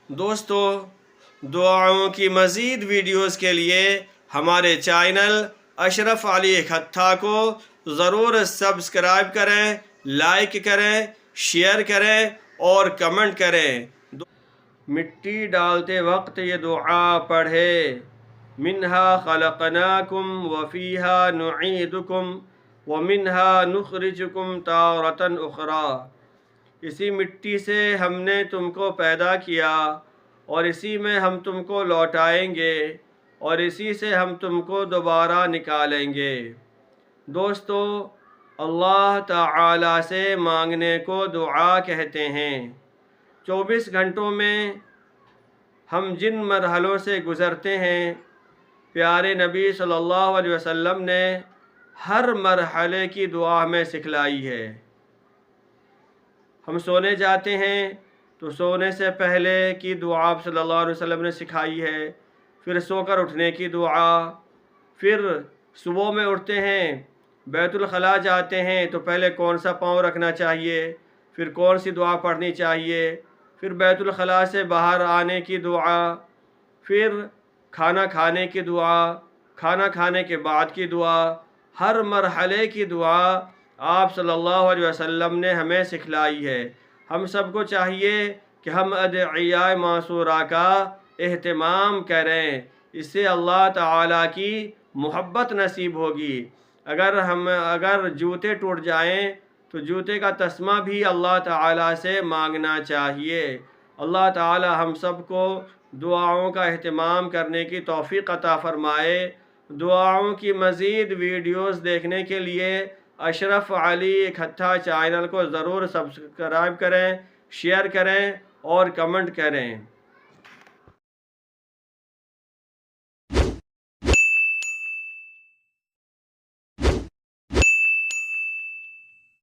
دوستو، دعاؤں کی مزید ویڈیوز کے لیے ہمارے چینل اشرف علی کھتہ کو ضرور سبسکرائب کریں، لائک کریں، شیئر کریں اور کمنٹ کریں۔ مٹی ڈالتے وقت یہ دعا پڑھے، منہا خلقناکم وفیہا نعیدکم ومنہا نخرجکم تارۃ اخری۔ اسی مٹی سے ہم نے تم کو پیدا کیا اور اسی میں ہم تم کو لوٹائیں گے اور اسی سے ہم تم کو دوبارہ نکالیں گے۔ دوستو، اللہ تعالی سے مانگنے کو دعا کہتے ہیں۔ 24 گھنٹوں میں ہم جن مرحلوں سے گزرتے ہیں، پیارے نبی صلی اللہ علیہ وسلم نے ہر مرحلے کی دعا ہمیں سکھلائی ہے۔ ہم سونے جاتے ہیں تو سونے سے پہلے کی دعا آپ صلی اللہ علیہ وسلم نے سکھائی ہے، پھر سو کر اٹھنے کی دعا، پھر صبح میں اٹھتے ہیں بیت الخلاء جاتے ہیں تو پہلے کون سا پاؤں رکھنا چاہیے، پھر کون سی دعا پڑھنی چاہیے، پھر بیت الخلاء سے باہر آنے کی دعا، پھر کھانا کھانے کی دعا، کھانا کھانے کے بعد کی دعا، ہر مرحلے کی دعا آپ صلی اللہ علیہ وسلم نے ہمیں سکھلائی ہے۔ ہم سب کو چاہیے کہ ہم ادعیہ معصورہ کا اہتمام کریں، اس سے اللہ تعالیٰ کی محبت نصیب ہوگی۔ اگر جوتے ٹوٹ جائیں تو جوتے کا تسمہ بھی اللہ تعالیٰ سے مانگنا چاہیے۔ اللہ تعالیٰ ہم سب کو دعاؤں کا اہتمام کرنے کی توفیق عطا فرمائے۔ دعاؤں کی مزید ویڈیوز دیکھنے کے لیے اشرف علی کھتہ چینل کو ضرور سبسکرائب کریں، شیئر کریں اور کمنٹ کریں۔